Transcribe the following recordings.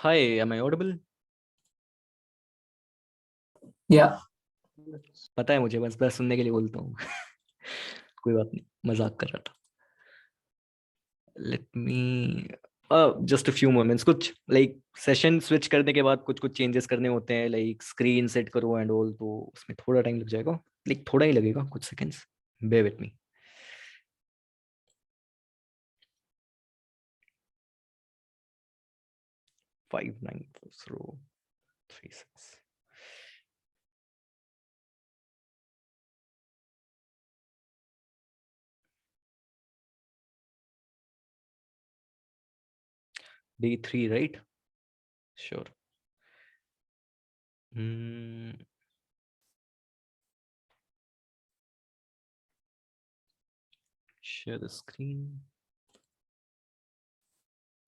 Hi, am I audible? Yeah. पता है मुझे, बस सुनने के लिए बोलता हूँ। कोई बात नहीं, मजाक कर रहा था। Let me just a few moments. कुछ लाइक सेशन स्विच करने के बाद कुछ कुछ चेंजेस करने होते हैं, लाइक स्क्रीन सेट करो एंड ऑल, तो उसमें थोड़ा टाइम लग जाएगा, लाइक थोड़ा ही लगेगा, कुछ seconds, bear with me. 594036 D3, right? Sure. Share the screen.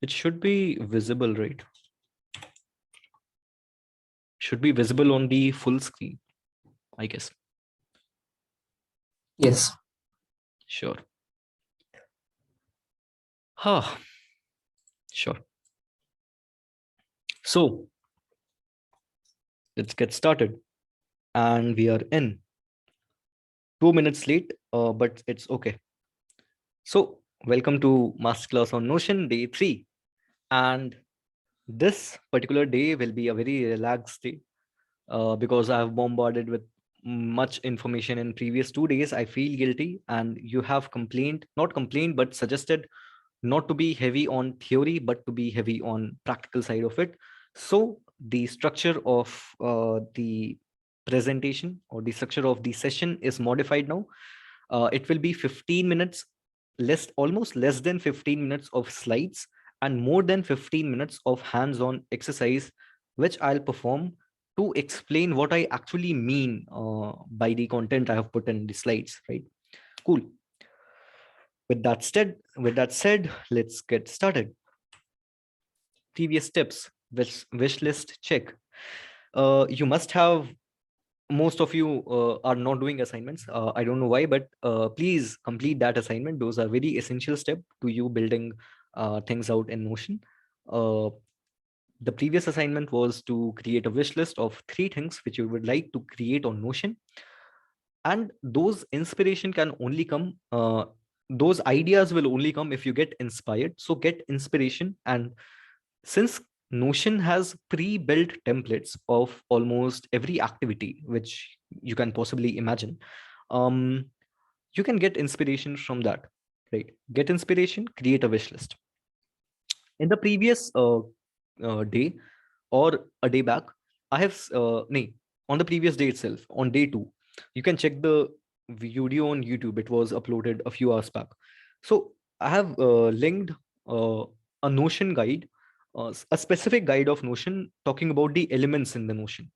It should be visible, right? Should be visible on the full screen, I guess. Yes. Sure. Sure. So let's get started. And we are in 2 minutes late, but it's okay. So welcome to Masterclass on Notion, day 3. And this particular day will be a very relaxed day because I have bombarded with much information in previous 2 days. I feel guilty, and you have not complained, but suggested not to be heavy on theory, but to be heavy on practical side of it. So the structure of the presentation or the structure of the session is modified now. It will be 15 minutes, almost less than 15 minutes of slides and more than 15 minutes of hands-on exercise, which I'll perform to explain what I actually mean by the content I have put in the slides, right? Cool. With that said, let's get started. Previous steps, wish list check. You must have, most of you are not doing assignments. I don't know why, but please complete that assignment. Those are very essential step to you building things out in Notion. The previous assignment was to create a wish list of 3 things which you would like to create on Notion. And those inspiration can only come, those ideas will only come if you get inspired. So get inspiration. And since Notion has pre-built templates of almost every activity which you can possibly imagine, you can get inspiration from that, right? Get inspiration, create a wish list. In the previous day or a day back, I have on the previous day itself, on day 2, you can check the video on YouTube. It was uploaded a few hours back. So I have linked a Notion guide, a specific guide of Notion talking about the elements in the Notion.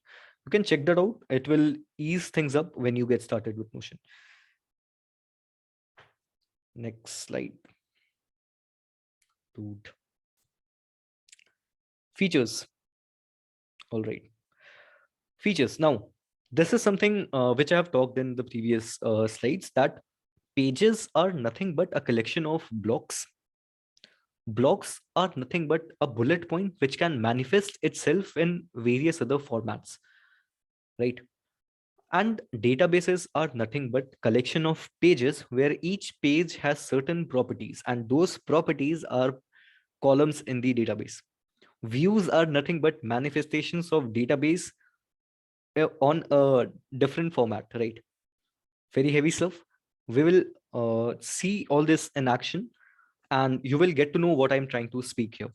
You can check that out. It will ease things up when you get started with Notion. Next slide. Dude. Features. All right. Features. Now, this is something which I have talked in the previous slides, that pages are nothing but a collection of blocks. Blocks are nothing but a bullet point which can manifest itself in various other formats, right? And databases are nothing but collection of pages where each page has certain properties, and those properties are columns in the database. Views are nothing but manifestations of database on a different format, right? Very heavy stuff. We will see all this in action, and you will get to know what I'm trying to speak here,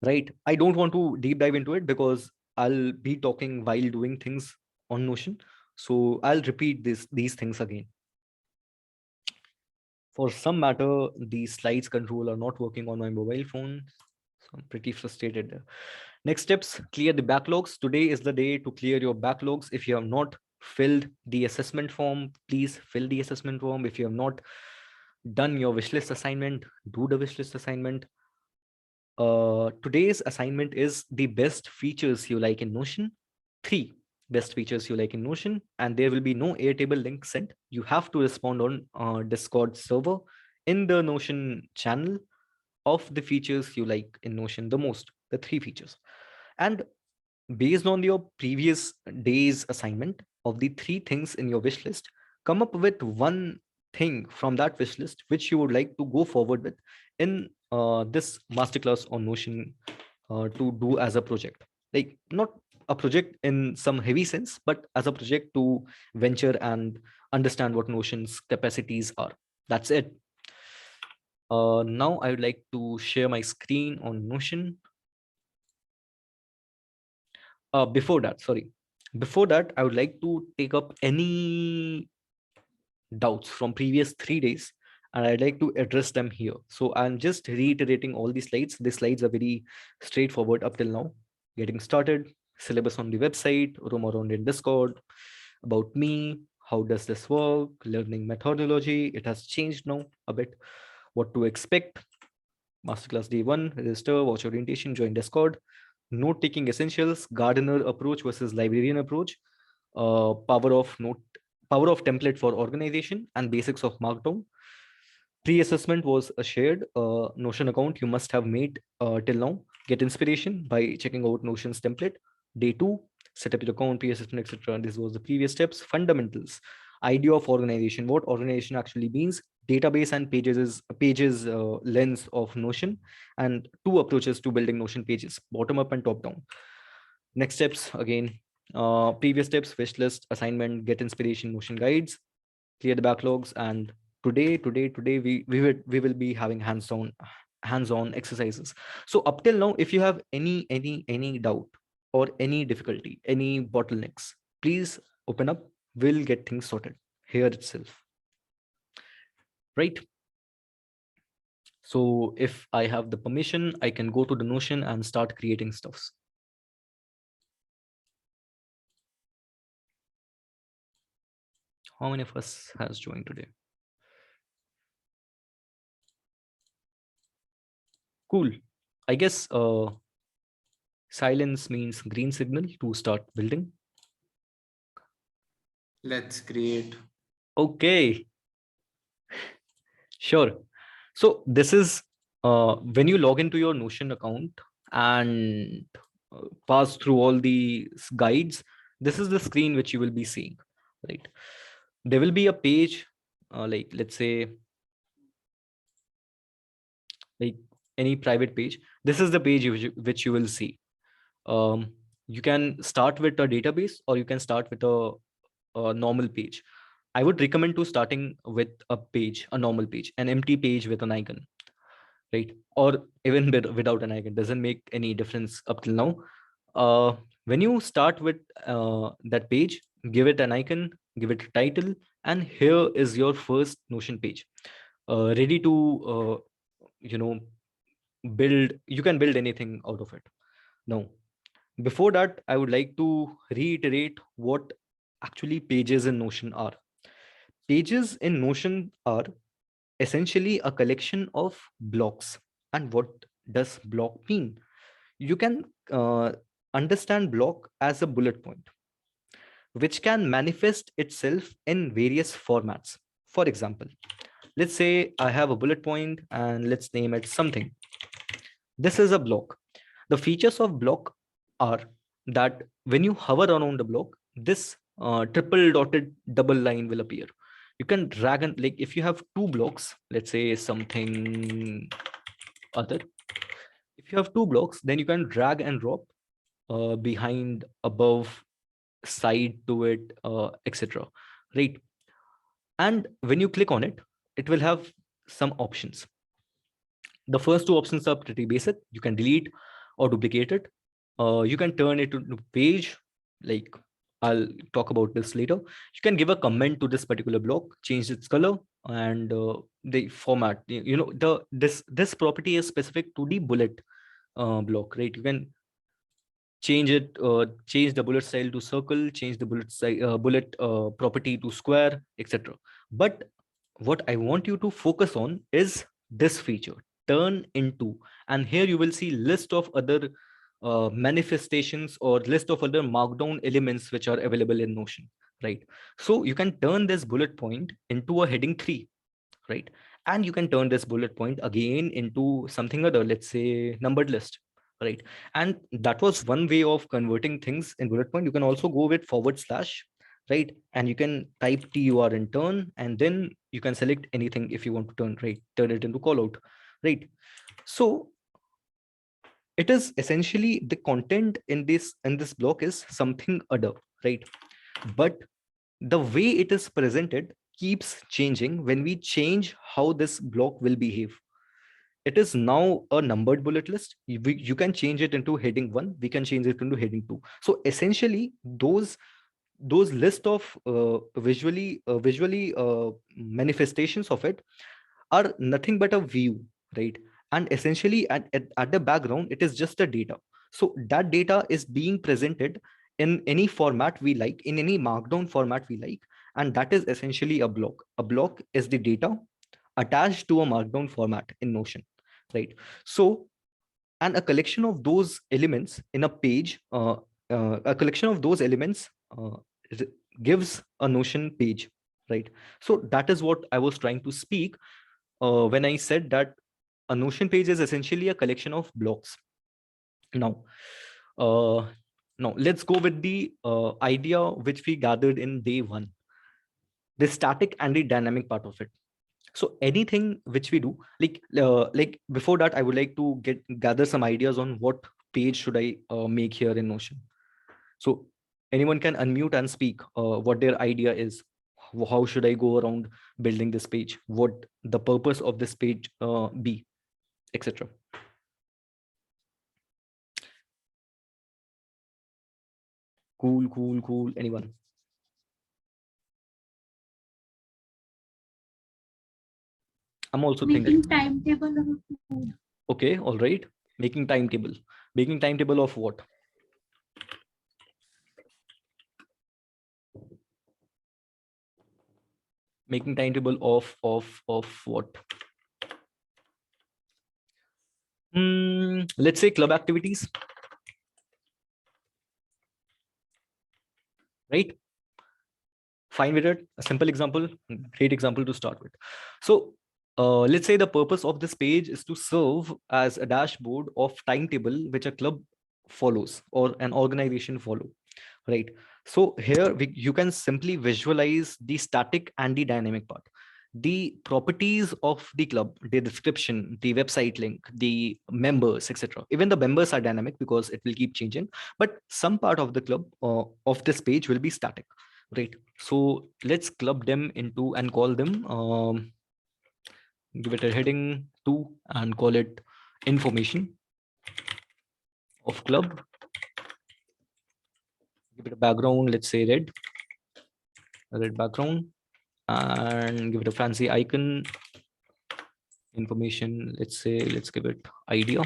right? I don't want to deep dive into it because I'll be talking while doing things on Notion. So I'll repeat these things again. For some matter, the slides control are not working on my mobile phone. So I'm pretty frustrated there. Next steps, clear the backlogs. Today is the day to clear your backlogs. If you have not filled the assessment form, please fill the assessment form. If you have not done your wishlist assignment, do the wishlist assignment. Today's assignment is the best features you like in Notion. 3 best features you like in Notion, and there will be no Airtable link sent. You have to respond on Discord server in the Notion channel of the features you like in Notion the most, the 3 features. And based on your previous day's assignment of the 3 things in your wish list, come up with one thing from that wish list which you would like to go forward with in this masterclass on Notion, to do as a project. Like, not a project in some heavy sense, but as a project to venture and understand what Notion's capacities are. That's it. Now I would like to share my screen on Notion. Before that, sorry. Before that, I would like to take up any doubts from previous 3 days, and I'd like to address them here. So I'm just reiterating all these slides. The slides are very straightforward up till now. Getting started, syllabus on the website, roam around in Discord, about me, how does this work, learning methodology. It has changed now a bit. What to expect. Masterclass day 1, register, watch orientation, join Discord. Note taking essentials, gardener approach versus librarian approach, power of template for organization, and basics of markdown. Pre-assessment was a shared Notion account you must have made till now. Get inspiration by checking out Notion's template. Day 2, set up your account, pre-assessment, etc. This was the previous steps. Fundamentals, idea of organization, what organization actually means, database and pages lens of Notion, and 2 approaches to building Notion pages, bottom up and top down. Next steps, again, previous steps, wish list, assignment, get inspiration, Notion guides, clear the backlogs, and today we will be having hands-on exercises. So up till now, if you have any doubt or any difficulty, any bottlenecks, please open up. We'll get things sorted here itself, right? So if I have the permission, I can go to the Notion and start creating stuffs. How many of us has joined today? Cool. I guess silence means green signal to start building. Let's create. Okay, sure. So this is when you log into your Notion account and pass through all the guides, this is the screen which you will be seeing, right? There will be a page, like let's say, like any private page. This is the page which you will see. You can start with a database, or you can start with a normal page. I would recommend to starting with a page, a normal page, an empty page with an icon, right? Or even without an icon, doesn't make any difference up till now. When you start with that page, give it an icon, give it a title, and here is your first Notion page, ready to you know build. You can build anything out of it. Now, before that, I would like to reiterate what actually pages in Notion are. Pages in Notion are essentially a collection of blocks. And what does block mean? You can understand block as a bullet point, which can manifest itself in various formats. For example, let's say I have a bullet point and let's name it something. This is a block. The features of block are that when you hover around the block, this triple dotted double line will appear. You can drag and, like, if you have 2 blocks, let's say something other. If you have 2 blocks, then you can drag and drop behind, above, side to it, etc. Right? And when you click on it, it will have some options. The first 2 options are pretty basic. You can delete or duplicate it. You can turn it into page, like I'll talk about this later. You can give a comment to this particular block, change its color and the format. This property is specific to the bullet block, right? You can change it, change the bullet style to circle, change the bullet property to square, etc. But what I want you to focus on is this feature, turn into. And here you will see list of other manifestations or list of other markdown elements which are available in Notion, right? So you can turn this bullet point into a heading 3, right? And you can turn this bullet point again into something other, let's say numbered list, right? And that was one way of converting things in bullet point. You can also go with forward slash, right? And you can type tur in turn, and then you can select anything if you want to turn, right, turn it into call out, right? So it is essentially the content in this block is something other, right? But the way it is presented keeps changing when we change how this block will behave. It is now a numbered bullet list. You can change it into heading 1, we can change it into heading 2. So essentially those list of visually manifestations of it are nothing but a view, right? And essentially at the background it is just a data. So that data is being presented in any format we like, in any markdown format we like, and that is essentially a block. A block is the data attached to a markdown format in Notion, right? So, and a collection of those elements in a page, a collection of those elements r- gives a Notion page, right? So that is what I was trying to speak when I said that a Notion page is essentially a collection of blocks. Now, uh, now let's go with the idea which we gathered in day one, the static and the dynamic part of it. So anything which we do, like before that, I would like to gather some ideas on what page should I make here in Notion. So anyone can unmute and speak what their idea is. How should I go around building this page? What the purpose of this page be, etc. Cool. Anyone? I'm also thinking. Making timetable of food. Okay, all right. Making timetable. Making timetable of what? Making timetable of what? Let's say club activities, right? Fine with it. A simple example, great example to start with. So let's say the purpose of this page is to serve as a dashboard of timetable which a club follows or an organization follow, right? So here you can simply visualize the static and the dynamic part. The properties of the club, the description, the website link, the members, etc. Even the members are dynamic because it will keep changing, but some part of the club of this page will be static, right? So let's club them into and call them give it a heading 2 and call it information of club. Give it a background, let's say red background, and give it a fancy icon. Information, let's give it idea,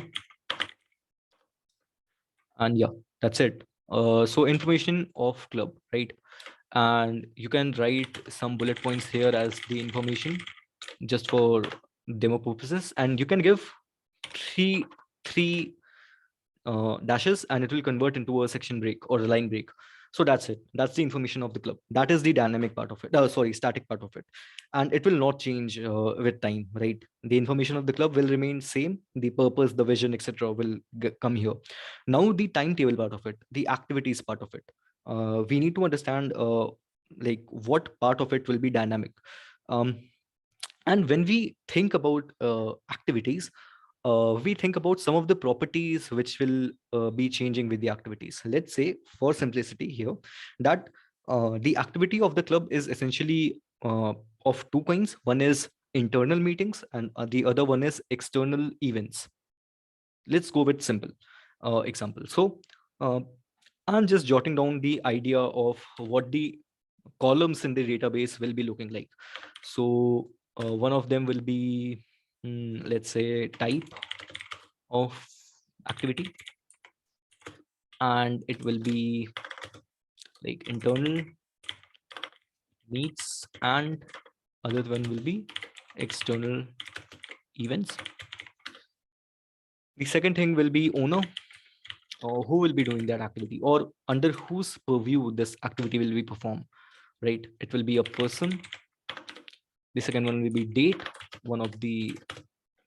and yeah, that's it. So information of club, right? And you can write some bullet points here as the information just for demo purposes, and you can give three dashes and it will convert into a section break or a line break. So that's it. That's the information of the club. That is the dynamic part of it. Sorry, static part of it. And it will not change with time, right? The information of the club will remain same. The purpose, the vision, etc. will come here. Now the timetable part of it, the activities part of it. We need to understand like what part of it will be dynamic. Um, and when we think about activities, we think about some of the properties which will be changing with the activities. Let's say, for simplicity here, that the activity of the club is essentially of two kinds. One is internal meetings, and the other one is external events. Let's go with simple example. So uh, I'm just jotting down the idea of what the columns in the database will be looking like. So one of them will be, let's say, type of activity, and it will be like internal meets, and other one will be external events. The second thing will be owner, or who will be doing that activity, or under whose purview this activity will be performed, right? It will be a person. The second one will be date, one of the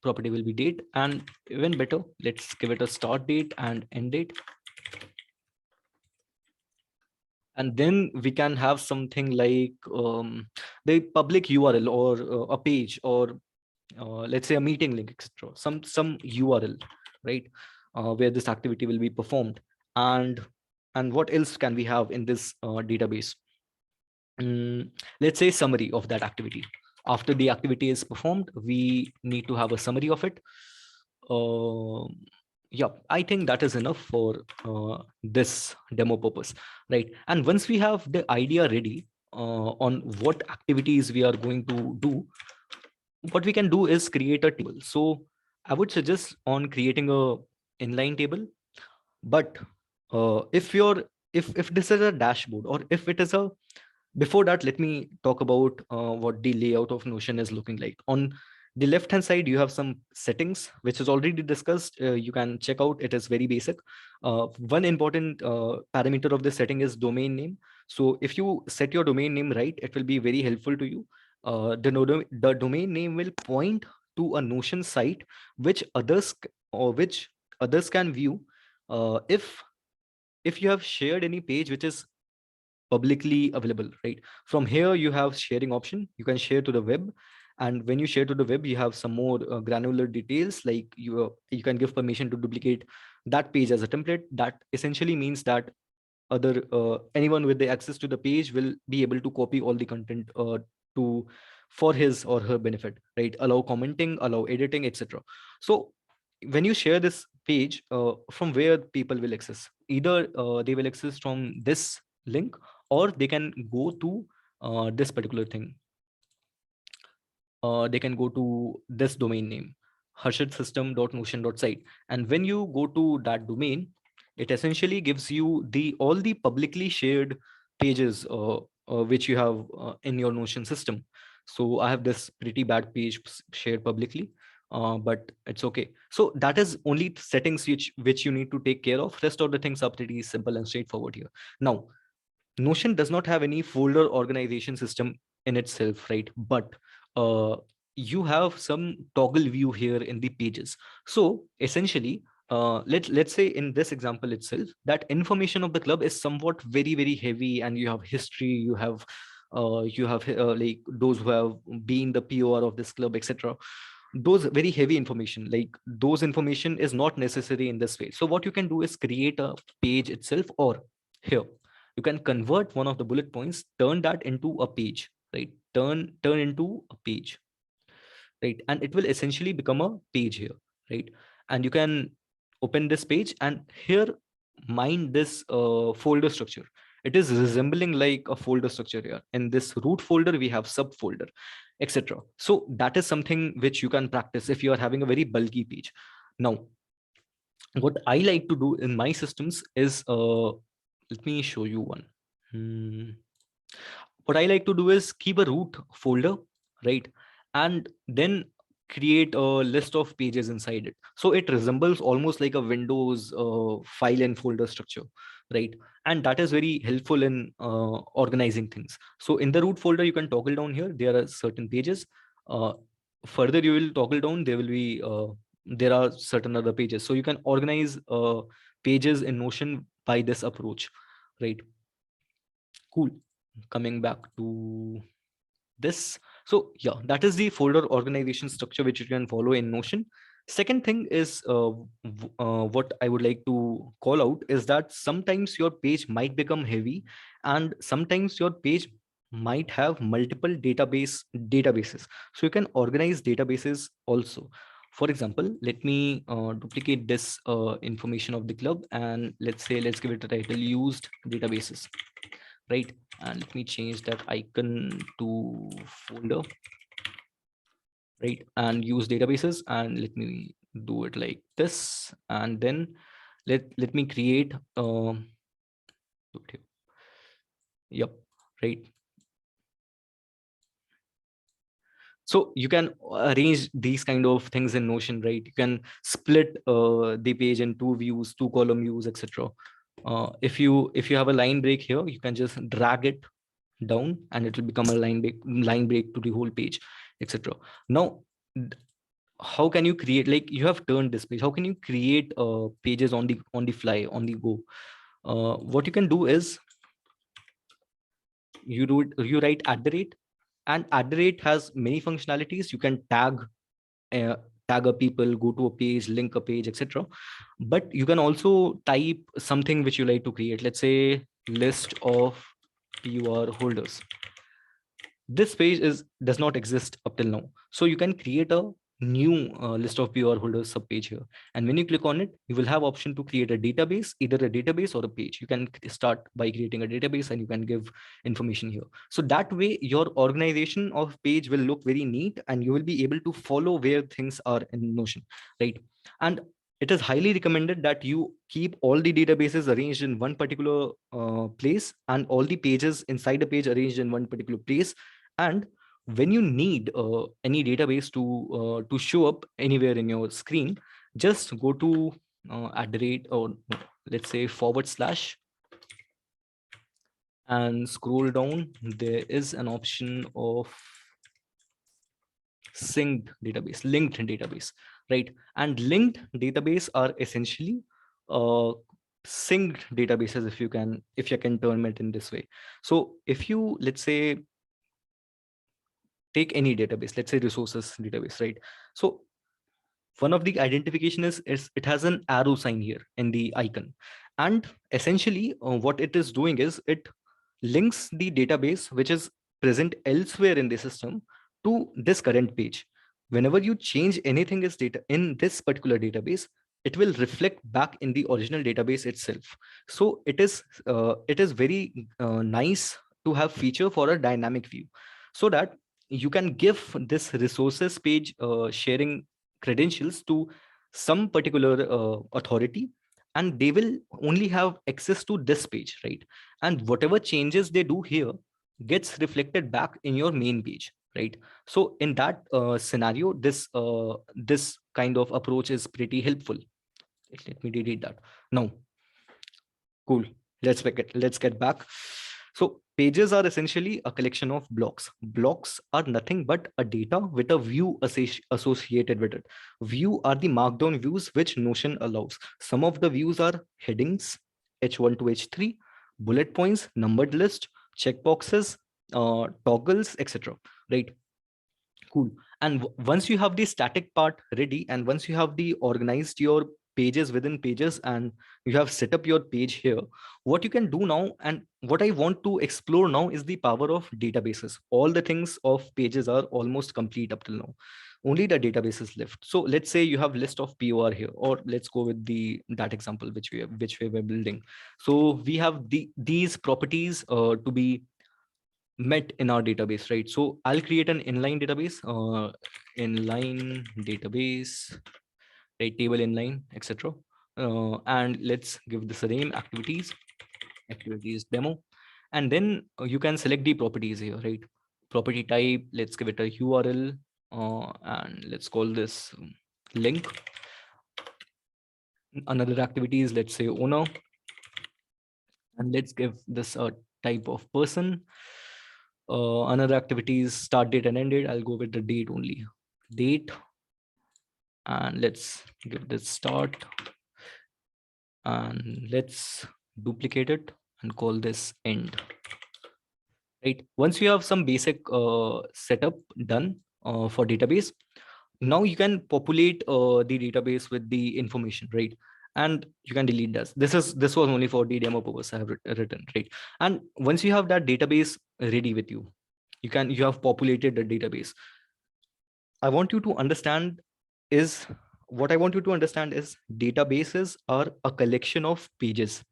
property will be date, and even better, let's give it a start date and end date. And then we can have something like the public URL, or a page, or let's say a meeting link, etc. Some URL, right, where this activity will be performed. And what else can we have in this database? Let's say summary of that activity. After the activity is performed, we need to have a summary of it. uh, yeah, I think that is enough for this demo purpose, right? And once we have the idea ready on what activities we are going to do, what we can do is create a table. So I would suggest on creating a inline table. But if you're if this is a dashboard, or if it is a, before that, let me talk about what the layout of Notion is looking like. On the left hand side, you have some settings which is already discussed. You can check out, it is very basic. One important parameter of this setting is domain name. So if you set your domain name right, it will be very helpful to you. The domain name will point to a Notion site which which others can view if you have shared any page which is publicly available, right? From here you have sharing option, you can share to the web. And when you share to the web, you have some more granular details, like you can give permission to duplicate that page as a template. That essentially means that other anyone with the access to the page will be able to copy all the content to for his or her benefit, right? Allow commenting, allow editing, etc. So when you share this page, from where people will access, either they will access from this link, or they can go to this particular thing. They can go to this domain name, harshitsystem.notion.site. And when you go to that domain, it essentially gives you the all the publicly shared pages which you have in your Notion system. So I have this pretty bad page shared publicly, but it's okay. So that is only settings which you need to take care of. Rest of the things are pretty simple and straightforward here. Now, Notion does not have any folder organization system in itself, right? But you have some toggle view here in the pages. So essentially, let's say in this example itself, that information of the club is somewhat very heavy, and you have history, you have like those who have been the POR of this club, etc. Those very heavy information, like those information is not necessary in this way. So what you can do is create a page itself, or here you can convert one of the bullet points, turn that into a page, right? Turn into a page, right? And it will essentially become a page here, right? And you can open this page, and here mind this folder structure. It is resembling like a folder structure here. In this root folder we have subfolder, etc. So that is something which you can practice if you are having a very bulky page. Now, what I like to do in my systems is let me show you one. Hmm. What I like to do is keep a root folder, right? And then create a list of pages inside it. So it resembles almost like a Windows file and folder structure, right? And that is very helpful in organizing things. So in the root folder, you can toggle down here. There are certain pages. Uh, Further, you will toggle down. There are certain other pages. So you can organize pages in Notion by this approach, right? Cool. Coming back to this. So yeah, that is the folder organization structure which you can follow in Notion. Second thing is what I would like to call out is that sometimes your page might become heavy, and sometimes your page might have multiple databases. So you can organize databases also. For example, let me duplicate this information of the club, and let's give it a title, used databases, right? And let me change that icon to folder, right? And use databases, and let me do it like this. And then let me create yep, right. So you can arrange these kind of things in Notion, right? You can split the page in two views, two column views, etc. If you have a line break here, you can just drag it down, and it will become a line break to the whole page, etc. Now, d- how can you create, like you have turned this page, how can you create pages on the fly, on the go? What you can do is you write at the rate, and at the rate has many functionalities. You can uh, tag a people, go to a page, link a page, etc. But you can also type something which you like to create. Let's say list of pur holders. This page does not exist up till now, so you can create a new list of pur holders sub page here. And when you click on it, you will have option to create a database, either a database or a page. You can start by creating a database, and you can give information here. So that way your organization of page will look very neat, and you will be able to follow where things are in Notion, right? And it is highly recommended that you keep all the databases arranged in one particular place, and all the pages inside the page arranged in one particular place. And when you need any database to show up anywhere in your screen, just go to at the rate, or no, let's say forward slash, and scroll down. There is an option of synced database, linked database, right? And linked database are essentially uh, synced databases, if you can term it in this way. So if you, let's say, take any database, let's say resources database, right? So one of the identification is it has an arrow sign here in the icon. And essentially what it is doing is it links the database which is present elsewhere in the system to this current page. Whenever you change anything is data in this particular database, it will reflect back in the original database itself. So it is very nice to have feature for a dynamic view, so that you can give this resources page sharing credentials to some particular authority, and they will only have access to this page, right? And whatever changes they do here gets reflected back in your main page, right? So in that scenario, this kind of approach is pretty helpful. Let me delete that now. Cool. Let's get back. So pages are essentially a collection of blocks. Blocks are nothing but a data with a view associated with it. View are the markdown views which Notion allows. Some of the views are headings, H1 to H3, bullet points, numbered list, checkboxes, toggles, etc. Right? Cool. And once you have the static part ready, and once you have the organized your pages within pages, and you have set up your page here, what you can do now, and what I want to explore now, is the power of databases. All the things of pages are almost complete up till now. Only the database is left. So let's say you have list of POR here, or let's go with that example which we were building. So we have these properties to be met in our database, right? So I'll create an inline database, inline database, right? Table inline, etc. And let's give this a name, activities demo. And then you can select the properties here, right? Property type, let's give it a URL, and let's call this link. Another activity is, let's say, owner, and let's give this a type of person. Another activity is start date and end date. I'll go with the date only. Date, and let's give this start, and let's duplicate it and call this end. Right. Once you have some basic setup done for database, now you can populate the database with the information, right? And you can delete this was only for the demo purpose I have written, right? And once you have that database ready with you, you have populated the database. I want you to understand is what I want you to understand is databases are a collection of pages.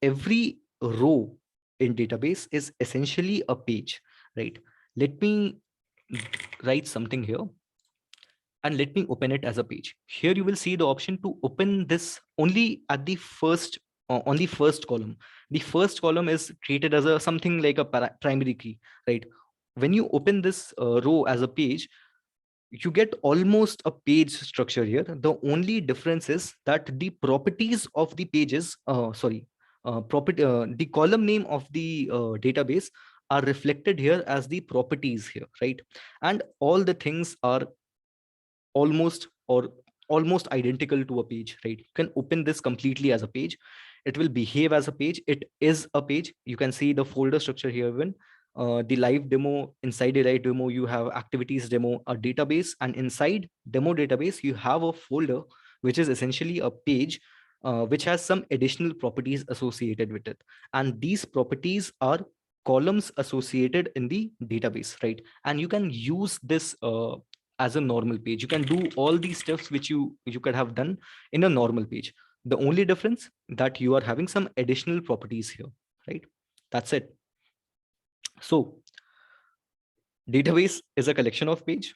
Every row in database is essentially a page, right? Let me write something here, and let me open it as a page. Here you will see the option to open this only at the first on the first column. The first column is treated as a something like a primary key, right? When you open this row as a page, you get almost a page structure here. The only difference is that the properties of the pages, the column name of the database are reflected here as the properties here, right? And all the things are almost or almost identical to a page, right? You can open this completely as a page. It will behave as a page. It is a page. You can see the folder structure here. Even the live demo, inside the live demo you have activities demo, a database, and inside demo database you have a folder which is essentially a page which has some additional properties associated with it. And these properties are columns associated in the database, right? And you can use this as a normal page. You can do all these steps which you could have done in a normal page. The only difference that you are having some additional properties here, right? That's it. So database is a collection of page.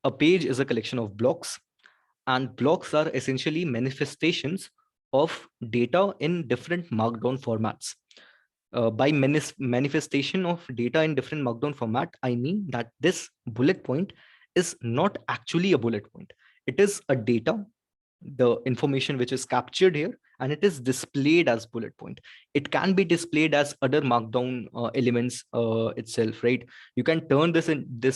A page is a collection of blocks, and blocks are essentially manifestations of data in different markdown formats. By manifestation of data in different markdown format, I mean that this bullet point is not actually a bullet point. It is a data, the information which is captured here, and it is displayed as bullet point. It can be displayed as other markdown elements itself, right? You can turn this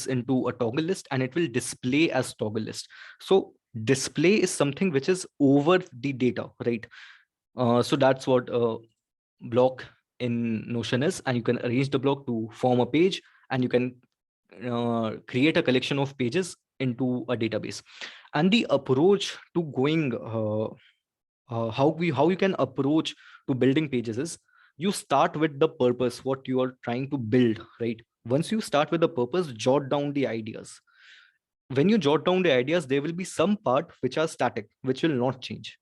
into a toggle list and it will display as toggle list. So display is something which is over the data, right? So that's what block in Notion is, and you can arrange the block to form a page, and you can create a collection of pages into a database. And the approach to going how you can approach to building pages is, you start with the purpose, what you are trying to build, right? Once you start with the purpose, jot down the ideas. When you jot down the ideas, there will be some part which are static, which will not change.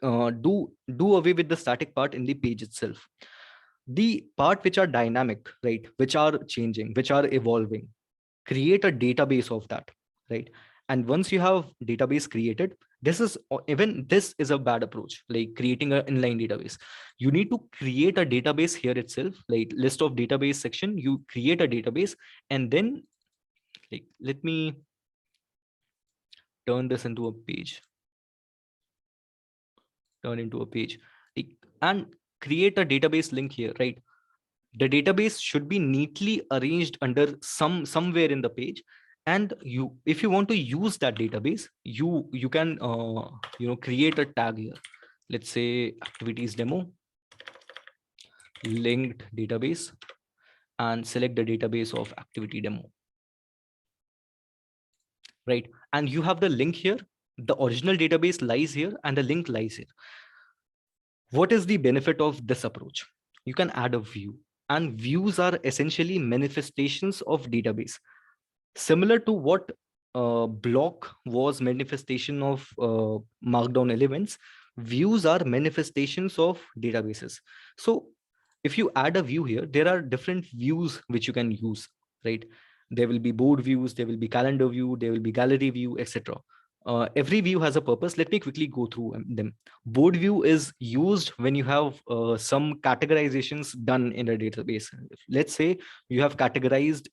Do away with the static part in the page itself. The part which are dynamic, right, which are changing, which are evolving, create a database of that, right? And once you have database created, even this is a bad approach, like creating an inline database. You need to create a database here itself, like list of database section, you create a database, and then, like, let me turn this into a page, turn into a page, like, and create a database link here, right? The database should be neatly arranged under somewhere in the page. And you, if you want to use that database, you can create a tag here. Let's say activities demo linked database, and select the database of activity demo, right? And you have the link here. The original database lies here and the link lies here. What is the benefit of this approach? You can add a view, and views are essentially manifestations of database, similar to what block was manifestation of markdown elements. Views are manifestations of databases. So if you add a view here, there are different views which you can use, right? There will be board views, there will be calendar view, there will be gallery view, etc. Every view has a purpose. Let me quickly go through them. Board view is used when you have some categorizations done in a database. Let's say you have categorized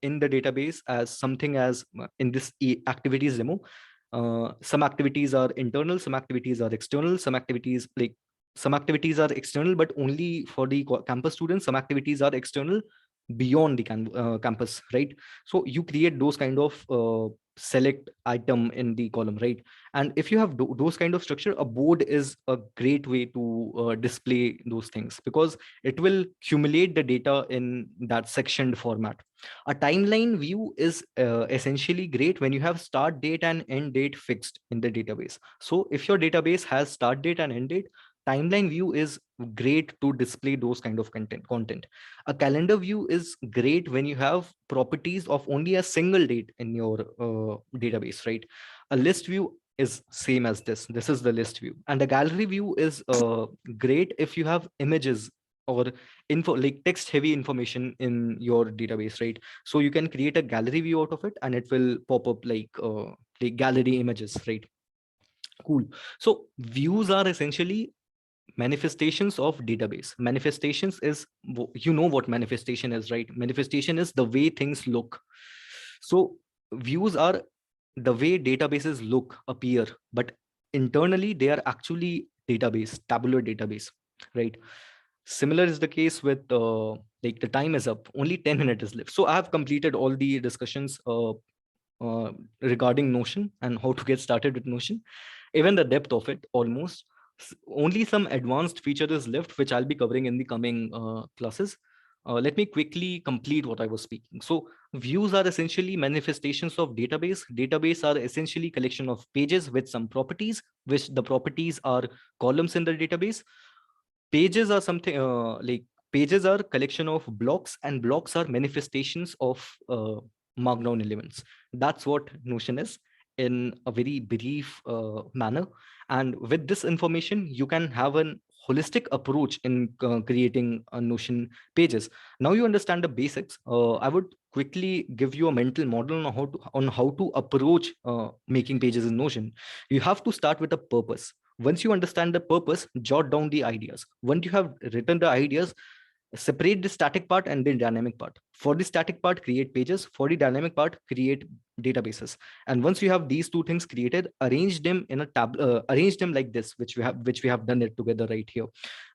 in the database as something as in this activities demo. Some activities are internal, some activities are external, some activities are external but only for the campus students, some activities are external beyond the campus, right? So you create those kind of select item in the column, right? And if you have those kind of structure, a board is a great way to display those things, because it will accumulate the data in that sectioned format. A timeline view is essentially great when you have start date and end date fixed in the database. So if your database has start date and end date, timeline view is great to display those kind of content. A calendar view is great when you have properties of only a single date in your database, right? A list view is same as this is the list view. And the gallery view is great if you have images or info, like text heavy information in your database, right? So you can create a gallery view out of it and it will pop up like gallery images, right? Cool. So views are essentially manifestations of database. Manifestations is, you know what manifestation is, right? Manifestation is the way things look. So views are the way databases look, appear, but internally they are actually database, tabular database, right? Similar is the case with like the time is up, only 10 minutes is left. So I have completed all the discussions regarding Notion and how to get started with Notion, even the depth of it almost. Only some advanced feature is left, which I'll be covering in the coming classes. Let me quickly complete what I was speaking. So views are essentially manifestations of database. Database are essentially collection of pages with some properties, which the properties are columns in the database. Pages are something like pages are collection of blocks, and blocks are manifestations of markdown elements. That's what Notion is in a very brief manner. And with this information you can have an holistic approach in creating Notion pages. Now you understand the basics. I would quickly give you a mental model on how to approach making pages in Notion. You have to start with a purpose. Once you understand the purpose, jot down the ideas. Once you have written the ideas, separate the static part and the dynamic part. For the static part, create pages. For the dynamic part, create databases. And once you have these two things created, arrange them in a tab, arrange them like this, which we have done it together right here,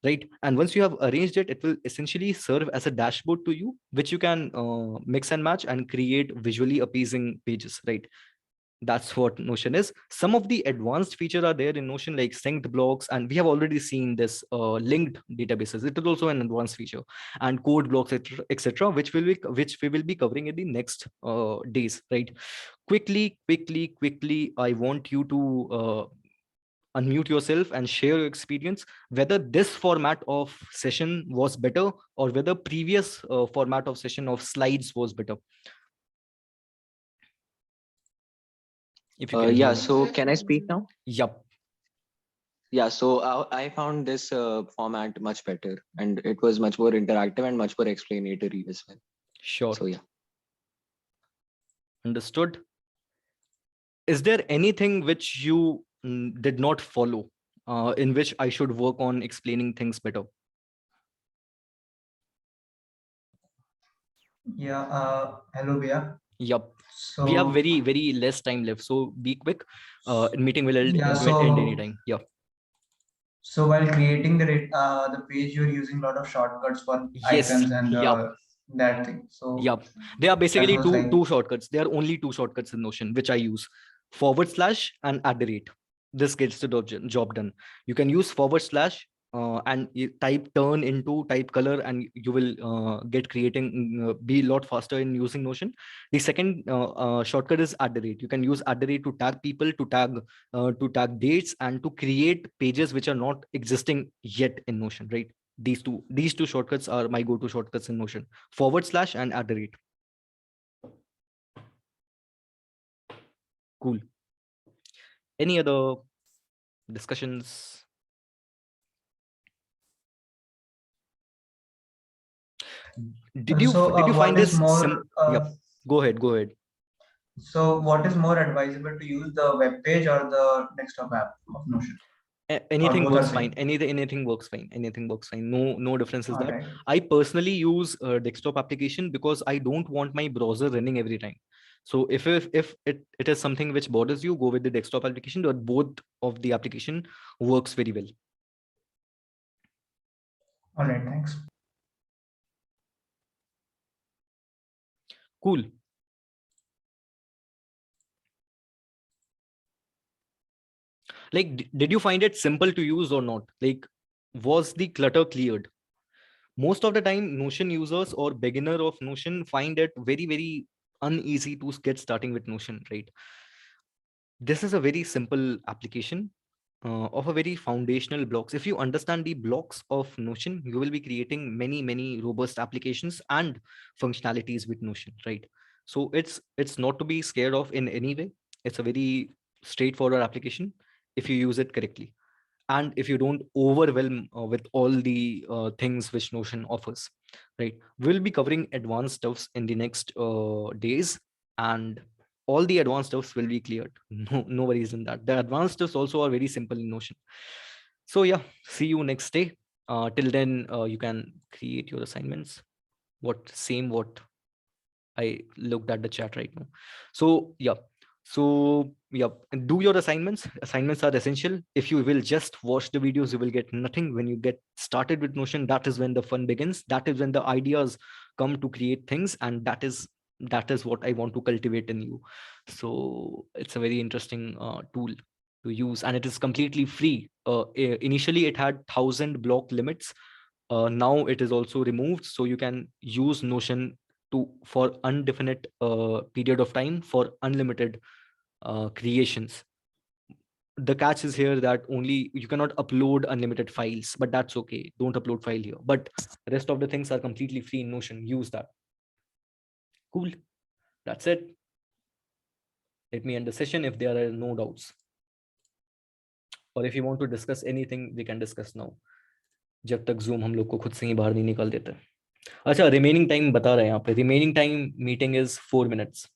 right? And once you have arranged it, it will essentially serve as a dashboard to you, which you can mix and match and create visually appeasing pages, right? That's what Notion is. Some of the advanced features are there in Notion, like synced blocks, and we have already seen this linked databases. It is also an advanced feature, and code blocks, etc., which we will be covering in the next days, right? Quickly, I want you to unmute yourself and share your experience, whether this format of session was better or whether previous format of session of slides was better. If you can hear Yeah, me. so can I speak now? Yup. Yeah, so I found this format much better, and it was much more interactive and much more explanatory as well. Sure. So yeah. Understood. Is there anything which you did not follow, in which I should work on explaining things better? Yeah, hello, Bia. Yup. We have So, very less time left, so be quick. Meeting will yeah, end anytime. Yeah. so while creating the page, you're using a lot of shortcuts for Yes. icons and Yup. that thing. So Yup. They are that basically was like, two shortcuts. There are only two shortcuts in Notion which I use: / and @. This gets the job done. You can use / and you type turn into type color, and you will get creating be a lot faster in using Notion. The second shortcut is @. You can use @ to tag people, to tag dates, and to create pages which are not existing yet in Notion, right? These two shortcuts are my go-to shortcuts in Notion: / and @. Cool. Any other discussions? Did you find what is this more, Yep. Go ahead. so what is more advisable to use, the web page or the desktop app of Notion, or Anything both are works fine. same? Anything works fine. Anything works fine. No difference is All that. right. I personally use a desktop application because I don't want my browser running every time. So if it is something which bothers you, go with the desktop application, but both of the application works very well. All right. Thanks. Cool. Like, did you find it simple to use or not? Like, was the clutter cleared? Most of the time, Notion users or beginner of Notion find it very uneasy to get starting with Notion, right? This is a very simple application of a very foundational blocks. If you understand the blocks of Notion, you will be creating many robust applications and functionalities with Notion, right? So it's not to be scared of in any way. It's a very straightforward application if you use it correctly, and if you don't overwhelm with all the things which Notion offers, right? We'll be covering advanced stuffs in the next days, and all the advanced stuffs will be cleared. No worries in that. The advanced stuffs also are very simple in Notion. So yeah, see you next day. Till then, you can create your assignments. What I looked at the chat right now. So yeah. So yeah, do your assignments. Assignments are essential. If you will just watch the videos, you will get nothing. When you get started with Notion, that is when the fun begins. That is when the ideas come to create things, and that is that is what I want to cultivate in you. So it's a very interesting tool to use, and it is completely free. Initially it had 1,000 block limits. Now it is also removed, so you can use Notion to for indefinite period of time for unlimited creations. The catch is here that only you cannot upload unlimited files, but that's okay. Don't upload file here. But rest of the things are completely free in Notion. Use that. Cool. That's it. Let me end the session if there are no doubts. Or if you want to discuss anything, we can discuss now. जब तक Zoom हम लोग को खुद से ही बाहर नहीं निकाल देता. अच्छा, remaining time बता रहे हैं यहाँ पे. Remaining time meeting is 4 minutes.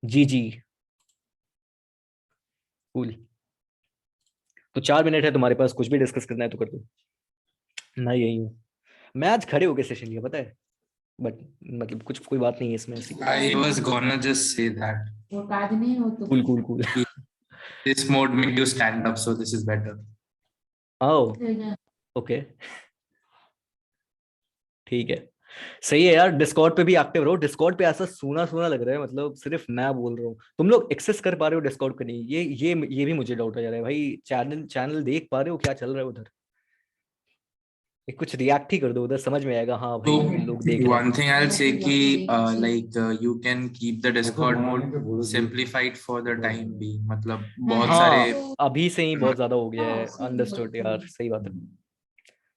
Ji. Cool. तो 4 मिनट है तुम्हारे पास, कुछ भी डिस्कस करना है तो कर दो. मैं यही हूँ. मैं आज खड़े होके सेशन लिया, पता है, बट मतलब कुछ कोई बात नहीं है इसमें ऐसी. I was gonna just say that. Cool. This mode made you stand up, so this is better. Oh, okay. ठीक है, सही है यार. डिस्कॉर्ड पे भी एक्टिव रहो. डिस्कॉर्ड पे ऐसा सूना लग रहा है, मतलब सिर्फ मैं बोल रहा हूँ. तुम लोग एक्सेस कर पा रहे हो डिस्कॉर्ड को? नहीं, ये भी मुझे डाउट हो जा रहा है भाई. चैनल देख पा रहे हो क्या चल रहा है उधर? कुछ रिएक्ट ही कर दो उधर, समझ में आएगा. हाँ भाई, So लोग देख रहे हैं. one thing I'll say कि you can keep the Discord mode simplified for the time being. मतलब बहुत सारे हाँ, अभी से ही बहुत ज्यादा हो गया है. अंडरस्टूड यार, सही बात है.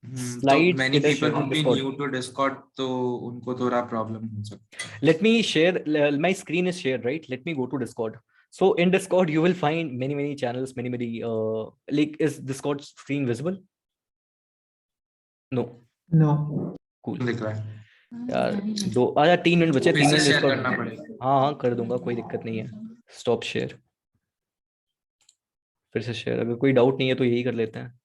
तो Slides many it is people shared on would be Discord. new to Discord, तो उनको थोड़ा problem हो सकता है. Let me share. My screen is shared, right? Let me go to Discord. So in Discord, you will find many channels, many. Like, is Discord screen visible? No. Cool. दिख रहा है. यार 3 मिनट बचे. 3 फिर से मिनट share Discord. करना पड़ेगा. हाँ कर दूंगा, कोई दिक्कत नहीं है. Stop share. फिर से शेयर. अगर कोई डाउट नहीं है तो यही कर लेते हैं.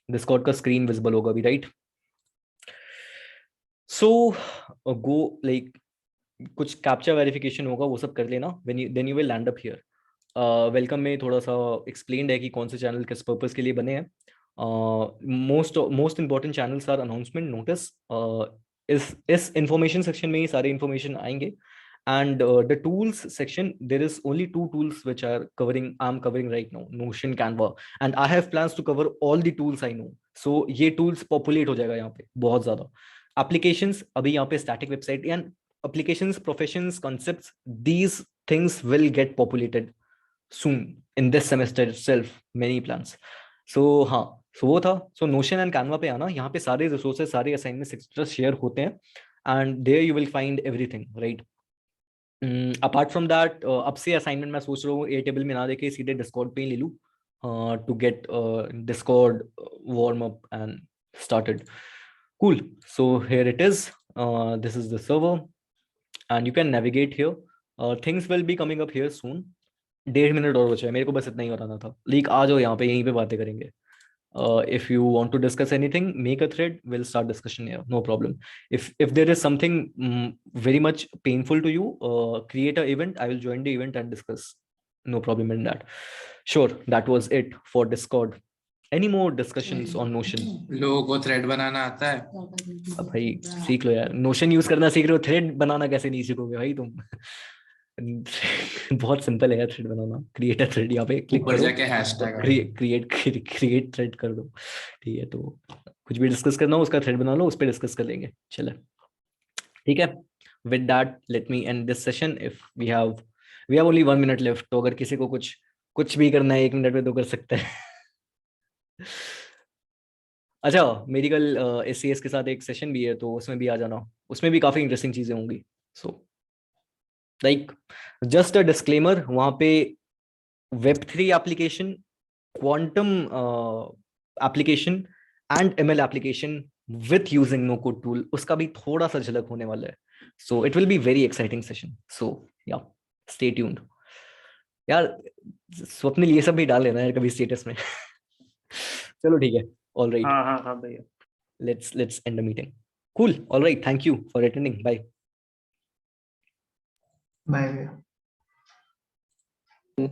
डिस्कॉर्ड का स्क्रीन विजिबल होगा अभी, राइट? सो गो, लाइक कुछ कैप्चा वेरिफिकेशन होगा, वो सब कर लेना. Then you will land up here. Welcome में थोड़ा सा एक्सप्लेन्ड है कि कौन से चैनल किस पर्पस के लिए बने हैं. Most important channels are announcement, notice. इस इंफॉर्मेशन सेक्शन में ही सारे इंफॉर्मेशन आएंगे. And the tools section, there is only 2 tools which are I'm covering right now: Notion, Canva, and I have plans to cover all the tools I know. So ये tools populate हो जाएगा यहाँ पे बहुत ज्यादा. Applications, अभी यहाँ पे static website and applications, professions, concepts, these things will get populated soon in this semester itself. Many plans. So हाँ, so वो था. So Notion and Canva पे आना, यहाँ पे सारे resources, सारे assignments etc share होते हैं, and there you will find everything, right? Apart from that, अब से असाइनमेंट मैं सोच रहा हूँ ए टेबल में ना देके सीधे डिस्कॉर्ड पे ही ले लूँ, to get discord warm up and started. Cool. So here it is. This is the server and you can navigate here. Things will be coming up here soon. 1.5 minute और बचा है, मेरे को बस इतना ही बताना था. लीक आ जाओ यहाँ पे, यहीं पे बातें करेंगे. If you want to discuss anything, make a thread, we'll start discussion here, no problem. If there is something very much painful to you, create an event, I will join the event and discuss, no problem in that. Sure, that was it for Discord. Any more discussions on Notion? लोगों को thread बनाना आता है. अब भाई सीख लो यार, Notion use करना सीख रहे हो, thread बनाना कैसे नहीं सीखोगे भाई तुम? बहुत सिंपल है यार thread banana. Create a thread, यहाँ पे क्लिक ऊपर करो, जाके hashtag क्रिएट थ्रेड कर दो. ठीक है, तो कुछ भी डिस्कस करना हो उसका थ्रेड बना लो, उस पर डिस्कस कर लेंगे. चले, ठीक है. With that let me end this session. If we have only 1 minute left, तो अगर किसी को कुछ भी करना है 1 मिनट में तो कर सकते हैं. अच्छा, मेरी कल SCS के साथ एक सेशन भी है, तो उसमें भी आ जाना. उसमें भी काफी इंटरेस्टिंग चीजें होंगी. So like just a disclaimer, वहां पे Web3 application, quantum application and ML application with using no code tool, उसका भी थोड़ा सा झलक होने वाला है. So it will be very exciting session. So yeah, stay tuned. यार स्वप्निल ये सब भी डाल लेना यार कभी स्टेटस में. चलो ठीक है. All right. हाँ भैया. Let's end the meeting. Cool. All right. Thank you for attending. Bye. Bye.